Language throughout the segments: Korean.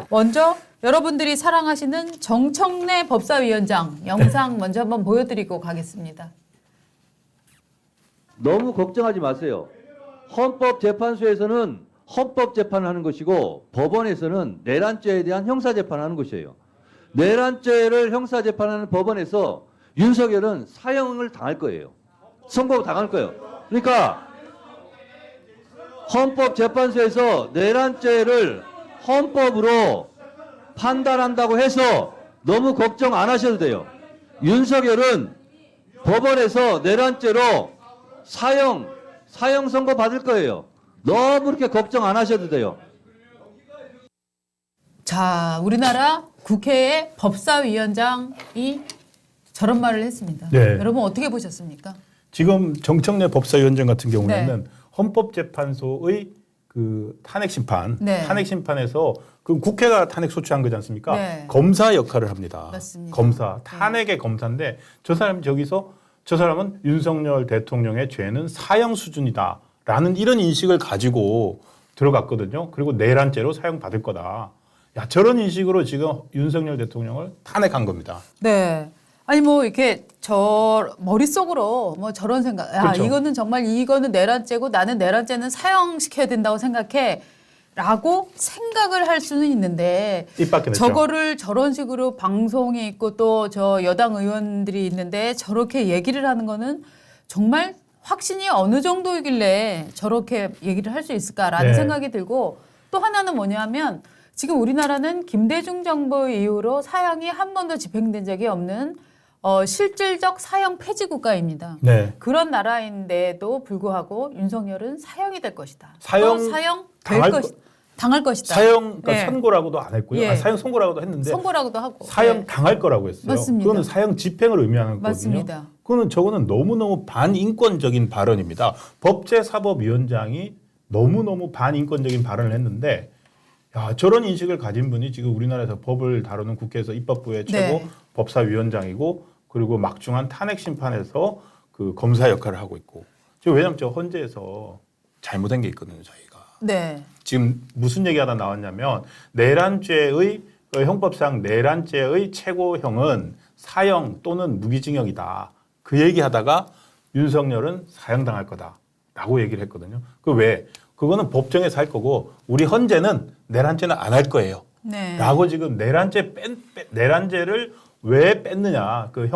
먼저 여러분들이 사랑하시는 정청래 법사위원장 영상 먼저 한번 보여드리고 가겠습니다. 너무 걱정하지 마세요. 헌법재판소에서는 헌법재판을 하는 것이고 법원에서는 내란죄에 대한 형사재판을 하는 것이에요. 내란죄를 형사재판하는 법원에서 윤석열은 사형을 당할 거예요. 선고 당할 거예요. 그러니까 헌법재판소에서 내란죄를 헌법으로 판단한다고 해서 너무 걱정 안 하셔도 돼요. 윤석열은 법원에서 내란죄로 사형 선고 받을 거예요. 너무 그렇게 걱정 안 하셔도 돼요. 자, 우리나라 국회의 법사위원장이 저런 말을 했습니다. 네. 여러분 어떻게 보셨습니까? 지금 정청래 법사위원장 같은 경우에는 네. 헌법재판소의 그 탄핵 심판, 네. 탄핵 심판에서 그 국회가 탄핵 소추한 거지 않습니까? 네. 검사 역할을 합니다. 맞습니다. 검사, 탄핵의 검사인데 저 사람이 저기서 저 사람은 윤석열 대통령의 죄는 사형 수준이다라는 이런 인식을 가지고 들어갔거든요. 그리고 내란죄로 사형받을 거다. 야, 저런 인식으로 지금 윤석열 대통령을 탄핵한 겁니다. 네. 아니 뭐 이렇게 저 머릿속으로 뭐 저런 생각. 야, 그렇죠. 이거는 내란죄고 나는 내란죄는 사형시켜야 된다고 생각해. 라고 생각을 할 수는 있는데 입 밖에 냈죠. 저거를 저런 식으로 방송이 있고 또 저 여당 의원들이 있는데 저렇게 얘기를 하는 거는 정말 확신이 어느 정도이길래 저렇게 얘기를 할 수 있을까라는 네. 생각이 들고 또 하나는 뭐냐면 지금 우리나라는 김대중 정부 이후로 사형이 한 번도 집행된 적이 없는 실질적 사형 폐지 국가입니다. 네. 그런 나라인데도 불구하고 윤석열은 사형이 될 것이다. 사형 또 사형 당할 당할 것이다. 사형 그러니까 네. 선고라고도 안 했고요. 예. 사형 선고라고도 했는데 선고라고도 하고 사형 네. 당할 거라고 했어요. 맞습니다. 그거는 사형 집행을 의미하는 거거든요. 맞습니다. 저거는 너무너무 반인권적인 발언입니다. 법제사법위원장이 너무너무 반인권적인 발언을 했는데 야, 저런 인식을 가진 분이 지금 우리나라에서 법을 다루는 국회에서 입법부의 최고 네. 법사위원장이고 그리고 막중한 탄핵 심판에서 그 검사 역할을 하고 있고 왜냐하면 저 헌재에서 잘못된 게 있거든요. 저희가. 네. 지금 무슨 얘기하다 나왔냐면 내란죄의 형법상 내란죄의 최고형은 사형 또는 무기징역이다. 그 얘기하다가 윤석열은 사형당할 거다라고 얘기를 했거든요. 그 왜? 그거는 법정에서 할 거고 우리 헌재는 내란죄는 안 할 거예요. 네. 라고 지금 내란죄를 왜 뺐느냐? 그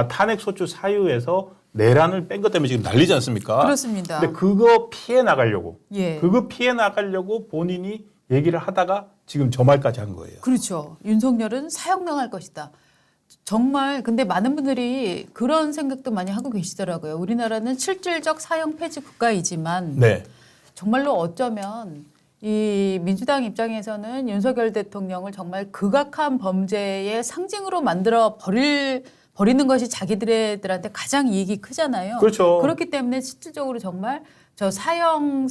탄핵 소추 사유에서 내란을 뺀 것 때문에 지금 난리지 않습니까? 그렇습니다. 근데 그거 피해 나가려고, 예. 그거 피해 나가려고 본인이 얘기를 하다가 지금 저 말까지 한 거예요. 그렇죠. 윤석열은 사형당할 것이다. 정말 근데 많은 분들이 그런 생각도 많이 하고 계시더라고요. 우리나라는 실질적 사형 폐지 국가이지만 네, 정말로 어쩌면 이 민주당 입장에서는 윤석열 대통령을 정말 극악한 범죄의 상징으로 만들어 버리는 것이 자기들한테 가장 이익이 크잖아요. 그렇죠. 그렇기 때문에 실질적으로 정말 저 사형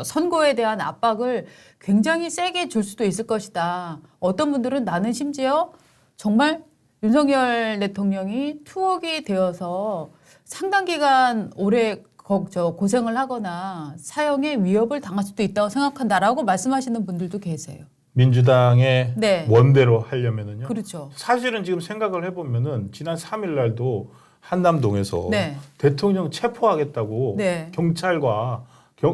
선고에 대한 압박을 굉장히 세게 줄 수도 있을 것이다. 어떤 분들은 나는 심지어 정말 윤석열 대통령이 투옥이 되어서 상당 기간 오래 고생을 하거나 사형의 위협을 당할 수도 있다고 생각한다라고 말씀하시는 분들도 계세요. 민주당의 네. 원대로 하려면은요. 그렇죠. 사실은 지금 생각을 해보면은 지난 3일 날도 한남동에서 네. 대통령 체포하겠다고 네. 경찰과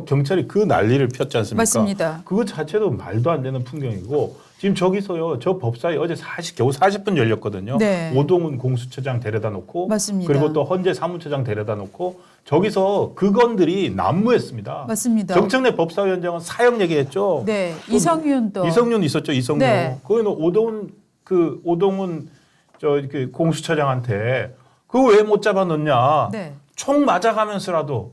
경찰이 그 난리를 폈지 않습니까? 맞습니다. 그거 자체도 말도 안 되는 풍경이고 지금 저기서요. 저 법사위 어제 겨우 40분 열렸거든요. 네. 오동훈 공수처장 데려다 놓고 맞습니다. 그리고 또 헌재 사무처장 데려다 놓고 저기서 그건들이 난무했습니다. 맞습니다. 정청래 법사위원장은 사형 얘기했죠. 네. 이성윤도. 이성윤 있었죠. 이성윤. 네. 거기는 오동훈 그 공수처장한테 그거 왜 못 잡아넣냐. 네. 총 맞아가면서라도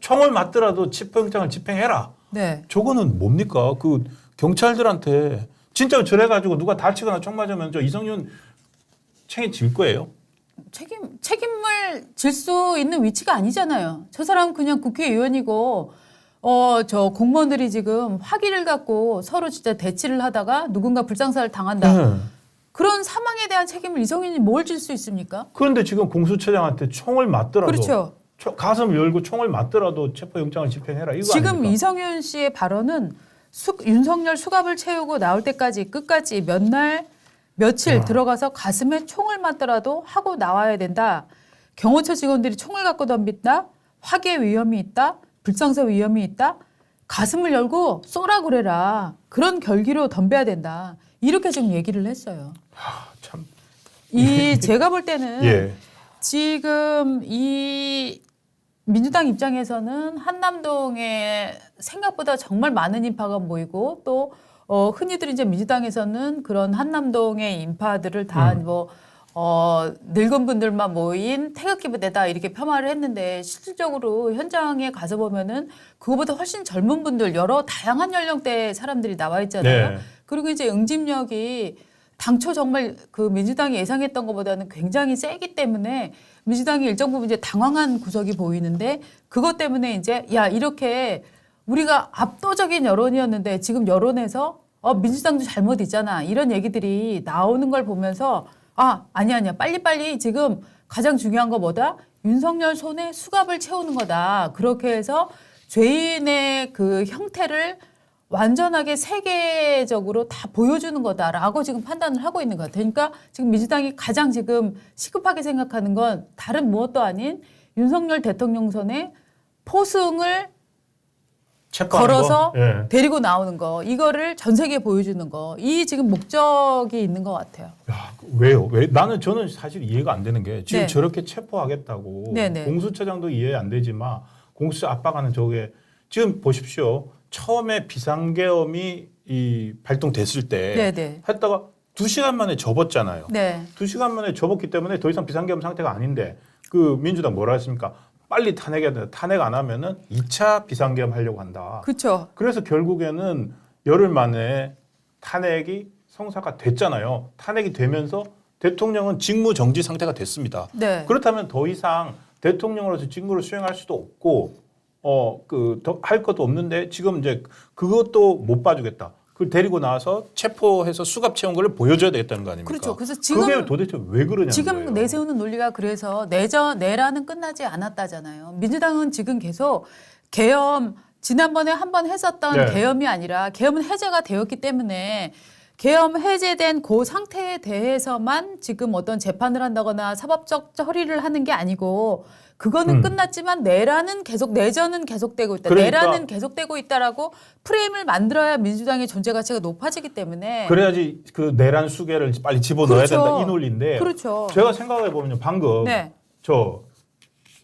총을 맞더라도 체포영장을 집행해라. 네. 저거는 뭡니까? 그 경찰들한테 진짜 저래가지고 누가 다치거나 총 맞으면 저 이성윤 책임질 거예요. 책임을 질 수 있는 위치가 아니잖아요. 저 사람은 그냥 국회의원이고 저 공무원들이 지금 화기를 갖고 서로 진짜 대치를 하다가 누군가 불상사를 당한다. 네. 그런 사망에 대한 책임을 이성윤이 뭘 질 수 있습니까? 그런데 지금 공수처장한테 총을 맞더라도 그렇죠. 가슴 열고 총을 맞더라도 체포영장을 집행해라. 이거 지금 아닙니까? 이성윤 씨의 발언은 윤석열 수갑을 채우고 나올 때까지 끝까지 몇 날 며칠 들어가서 가슴에 총을 맞더라도 하고 나와야 된다. 경호처 직원들이 총을 갖고 덤빈다. 화재 위험이 있다. 불상사 위험이 있다. 가슴을 열고 쏘라 그래라. 그런 결기로 덤벼야 된다. 이렇게 지금 얘기를 했어요. 참. 제가 볼 때는 예. 지금 이 민주당 입장에서는 한남동에 생각보다 정말 많은 인파가 모이고 또 흔히들 이제 민주당에서는 그런 한남동의 인파들을 다 늙은 분들만 모인 태극기 부대다 이렇게 폄하를 했는데 실질적으로 현장에 가서 보면은 그거보다 훨씬 젊은 분들 여러 다양한 연령대의 사람들이 나와 있잖아요. 네. 그리고 이제 응집력이 당초 정말 그 민주당이 예상했던 것보다는 굉장히 세기 때문에 민주당이 일정 부분 이제 당황한 구석이 보이는데 그것 때문에 이제 야 이렇게 우리가 압도적인 여론이었는데 지금 여론에서 민주당도 잘못 있잖아 이런 얘기들이 나오는 걸 보면서 아니야 빨리빨리 지금 가장 중요한 거 뭐다? 윤석열 손에 수갑을 채우는 거다. 그렇게 해서 죄인의 그 형태를 완전하게 세계적으로 다 보여주는 거다라고 지금 판단을 하고 있는 것 같아요. 그러니까 지금 민주당이 가장 지금 시급하게 생각하는 건 다른 무엇도 아닌 윤석열 대통령 손에 포승을 걸어서 예. 데리고 나오는 거. 이거를 전 세계에 보여주는 거. 이 지금 목적이 있는 것 같아요. 야, 왜요? 저는 사실 이해가 안 되는 게 지금 네. 저렇게 체포하겠다고 네네. 공수처장도 이해 안 되지만 공수처 압박하는 저게 지금 보십시오. 처음에 비상계엄이 발동됐을 때 네네. 했다가 2시간 만에 접었잖아요. 네. 2시간 만에 접었기 때문에 더 이상 비상계엄 상태가 아닌데 그 민주당 뭐라 했습니까? 빨리 탄핵해야 된다. 탄핵 안 하면은 2차 비상계엄 하려고 한다. 그렇죠. 그래서 결국에는 열흘 만에 탄핵이 성사가 됐잖아요. 탄핵이 되면서 대통령은 직무 정지 상태가 됐습니다. 네. 그렇다면 더 이상 대통령으로서 직무를 수행할 수도 없고 할 것도 없는데 지금 이제 그것도 못 봐주겠다. 그걸 데리고 나와서 체포해서 수갑 채운 걸 보여줘야 되겠다는 거 아닙니까? 그렇죠. 그래서 지금 그게 도대체 왜 그러냐는 지금 거예요. 내세우는 논리가 그래서 내란은 끝나지 않았다잖아요. 민주당은 지금 계속 계엄 지난번에 한번 했었던 네. 계엄이 아니라 계엄은 해제가 되었기 때문에 계엄 해제된 그 상태에 대해서만 지금 어떤 재판을 한다거나 사법적 처리를 하는 게 아니고 그거는 끝났지만 내전은 계속되고 있다. 그러니까. 내란은 계속되고 있다라고 프레임을 만들어야 민주당의 존재 가치가 높아지기 때문에 그래야지 그 내란 수계를 빨리 집어넣어야 그렇죠. 된다 이 논리인데 그렇죠. 제가 생각해 보면 방금 네. 저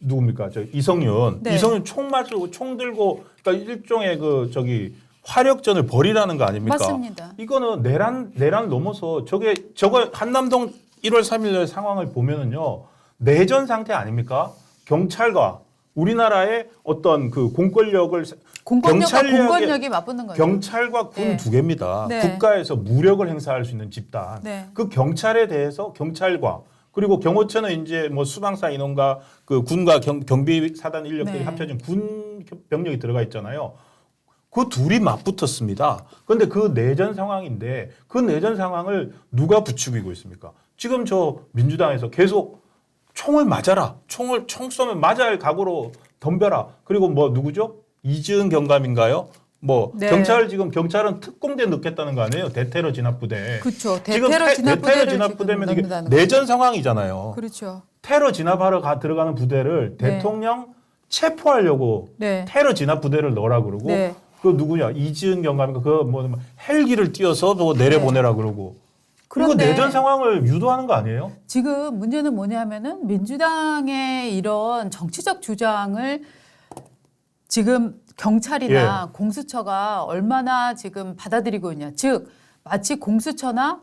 누굽니까? 저 이성윤. 네. 이성윤 총 맞고 총 들고 그러니까 일종의 화력전을 벌이라는 거 아닙니까? 맞습니다. 이거는 내란 넘어서 저거 한남동 1월 3일 상황을 보면은요. 내전 상태 아닙니까? 경찰과 우리나라의 어떤 그 공권력을 공권력과 공권력이 맞붙는 거죠. 경찰과 군 네. 두 개입니다. 네. 국가에서 무력을 행사할 수 있는 집단. 네. 그 경찰에 대해서 경찰과 그리고 경호처는 이제 수방사 인원과 그 군과 경비 사단 인력들이 네. 합쳐진 군 병력이 들어가 있잖아요. 그 둘이 맞붙었습니다. 그런데 그 내전 상황인데 그 내전 상황을 누가 부추기고 있습니까? 지금 저 민주당에서 계속 총을 맞아라. 총 쏘면 맞아야 할 각오로 덤벼라. 그리고 누구죠? 이지은 경감인가요? 네. 경찰은 특공대 넣겠다는 거 아니에요? 대테러 진압부대. 그렇죠. 지금 대테러 진압부대면 이게 내전 상황이잖아요. 그렇죠. 테러 진압하러 들어가는 부대를 네. 대통령 체포하려고 네. 테러 진압부대를 넣으라 그러고 네. 그 누구냐? 이지은 경감인가? 헬기를 띄워서 내려보내라 그러고. 그리고 그런데 내전 상황을 유도하는 거 아니에요? 지금 문제는 뭐냐면은 민주당의 이런 정치적 주장을 지금 경찰이나 공수처가 얼마나 지금 받아들이고 있냐. 즉 마치 공수처나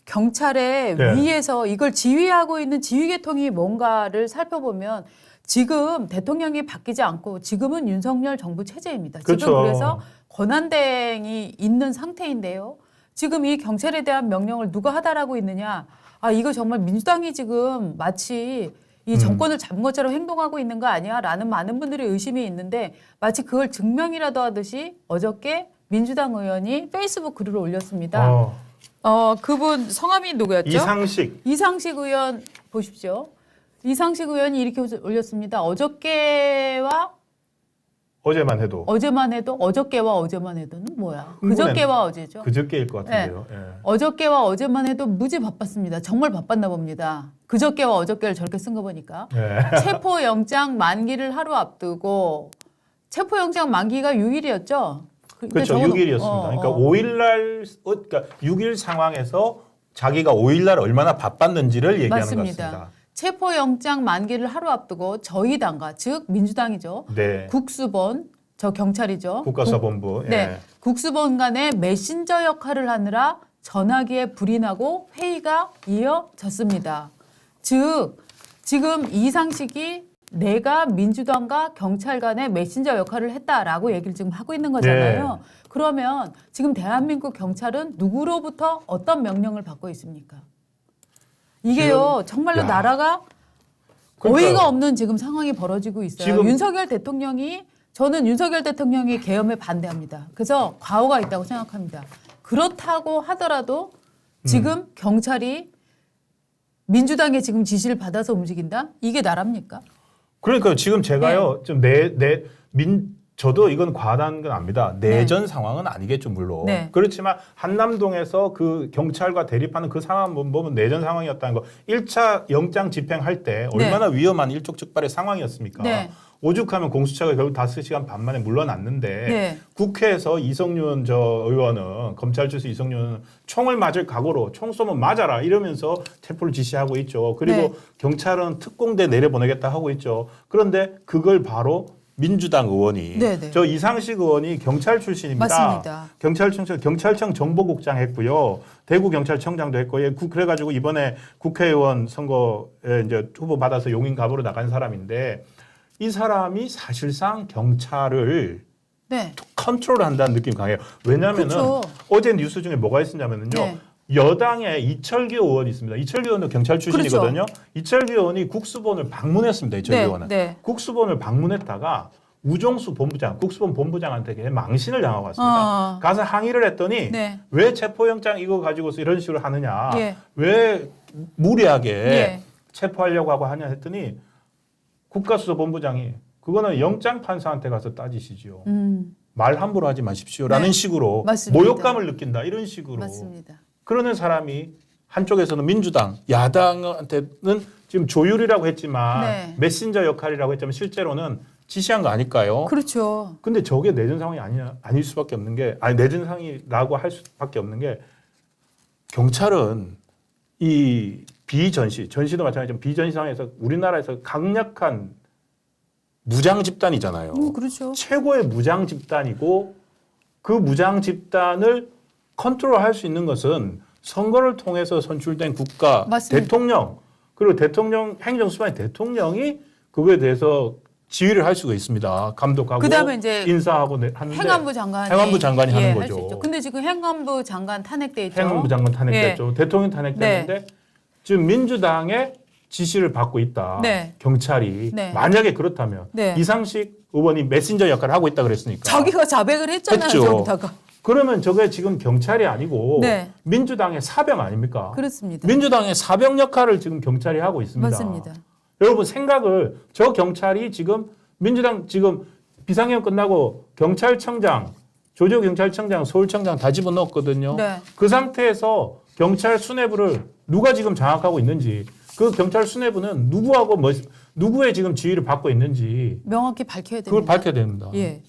경찰의 네. 위에서 이걸 지휘하고 있는 지휘계통이 뭔가를 살펴보면 지금 대통령이 바뀌지 않고 지금은 윤석열 정부 체제입니다. 그렇죠. 지금 그래서 권한대행이 있는 상태인데요. 지금 이 경찰에 대한 명령을 누가 하달하고 있느냐. 이거 정말 민주당이 지금 마치 이 정권을 잡은 것처럼 행동하고 있는 거 아니야? 라는 많은 분들의 의심이 있는데 마치 그걸 증명이라도 하듯이 어저께 민주당 의원이 페이스북 글을 올렸습니다. 그분 성함이 누구였죠? 이상식 의원 보십시오. 이상식 의원이 이렇게 올렸습니다. 어저께와 어제만 해도 어제만 해도 어저께와 어제만 해도는 뭐야? 흥분했네. 그저께와 어제죠. 그저께일 것 같은데요. 예. 어저께와 어제만 해도 무지 바빴습니다. 정말 바빴나 봅니다. 그저께와 어저께를 저렇게 쓴 거 보니까 예. 체포영장 만기를 하루 앞두고 체포영장 만기가 6일이었죠. 그렇죠. 6일이었습니다. 그러니까 5일날 그러니까 6일 상황에서 자기가 5일날 얼마나 바빴는지를 얘기하는 맞습니다. 것 같습니다. 체포영장 만기를 하루 앞두고 저희 당과 즉 민주당이죠. 네. 국수본 저 경찰이죠. 국가수사본부. 네, 국수본 간의 메신저 역할을 하느라 전화기에 불이 나고 회의가 이어졌습니다. 즉 지금 이상식이 내가 민주당과 경찰 간의 메신저 역할을 했다라고 얘기를 지금 하고 있는 거잖아요. 그러면 지금 대한민국 경찰은 누구로부터 어떤 명령을 받고 있습니까? 이게요, 정말로 야. 나라가 그러니까요. 어이가 없는 지금 상황이 벌어지고 있어요. 지금- 윤석열 대통령이 저는 윤석열 대통령이 계엄에 반대합니다. 그래서 과오가 있다고 생각합니다. 그렇다고 하더라도 지금 경찰이 민주당의 지금 지시를 받아서 움직인다? 이게 나랍니까? 그러니까 지금 제가요. 좀 저도 이건 과다한 건 압니다. 내전 상황은 아니겠죠, 물론. 네. 그렇지만 한남동에서 그 경찰과 대립하는 그 상황 보면 내전 상황이었다는 거. 1차 영장 집행할 때 얼마나 위험한 일촉즉발의 상황이었습니까? 네. 오죽하면 공수처가 결국 5시간 반 만에 물러났는데 네. 국회에서 이성윤 의원은 검찰 출신 이성윤은 총을 맞을 각오로 총 쏘면 맞아라 이러면서 체포를 지시하고 있죠. 그리고 네. 경찰은 특공대 내려보내겠다 하고 있죠. 그런데 그걸 바로 민주당 의원이 네네. 저 이상식 의원이 경찰 출신입니다. 맞습니다. 경찰청 정보국장 했고요. 대구 경찰청장도 했고 그래가지고 이번에 국회의원 선거에 이제 후보 받아서 용인갑으로 나간 사람인데 이 사람이 사실상 경찰을 네. 컨트롤한다는 느낌이 강해요. 왜냐하면은 그렇죠. 어제 뉴스 중에 뭐가 있었냐면요. 네. 여당에 이철규 의원이 있습니다. 이철규 의원도 경찰 출신이거든요. 이철규 의원이 국수본을 방문했습니다. 이철규 네, 의원은. 네. 국수본을 방문했다가 우종수 본부장, 국수본 본부장한테 그냥 망신을 당하고 왔습니다. 가서 항의를 했더니 네. 왜 체포영장 이거 가지고서 이런 식으로 하느냐. 예. 왜 무리하게 예. 체포하려고 하고 하냐 했더니 국가수사본부장이 그거는 영장 판사한테 가서 따지시죠. 말 함부로 하지 마십시오라는 네. 식으로 맞습니다. 모욕감을 느낀다 이런 식으로 맞습니다. 그러는 사람이 한쪽에서는 민주당, 야당한테는 지금 조율이라고 했지만 네. 메신저 역할이라고 했지만 실제로는 지시한 거 아닐까요? 그렇죠. 근데 저게 내전 상황이 아닐 수밖에 없는 게 내전 상황이라고 할 수밖에 없는 게 경찰은 이 전시도 마찬가지지만 비전시 상황에서 우리나라에서 강력한 무장 집단이잖아요. 그렇죠. 최고의 무장 집단이고 그 무장 집단을 컨트롤할 수 있는 것은 선거를 통해서 선출된 국가 맞습니다. 대통령 그리고 대통령 행정수반의 대통령이 그거에 대해서 지휘를 할 수가 있습니다. 감독하고 그다음에 이제 인사하고 하는데 행안부 장관이 행안부 장관이 하는 할 거죠. 수 있죠. 근데 지금 행안부 장관 탄핵돼 있죠. 행안부 장관 탄핵됐죠. 대통령 탄핵됐는데 지금 민주당의 지시를 받고 있다. 네. 경찰이 네. 만약에 그렇다면 네. 이상식 의원이 메신저 역할을 하고 있다 그랬으니까 자기가 자백을 했잖아요. 했죠. 저기다가. 그러면 저게 지금 경찰이 아니고 네. 민주당의 사병 아닙니까? 그렇습니다. 민주당의 사병 역할을 지금 경찰이 하고 있습니다. 맞습니다. 여러분 생각을 저 경찰이 지금 민주당 지금 비상계엄 끝나고 경찰청장, 조조경찰청장, 서울청장 다 집어넣었거든요. 네. 그 상태에서 경찰 수뇌부를 누가 지금 장악하고 있는지 그 경찰 수뇌부는 누구의 지금 지휘를 받고 있는지 명확히 밝혀야 됩니다. 그걸 밝혀야 됩니다. 예.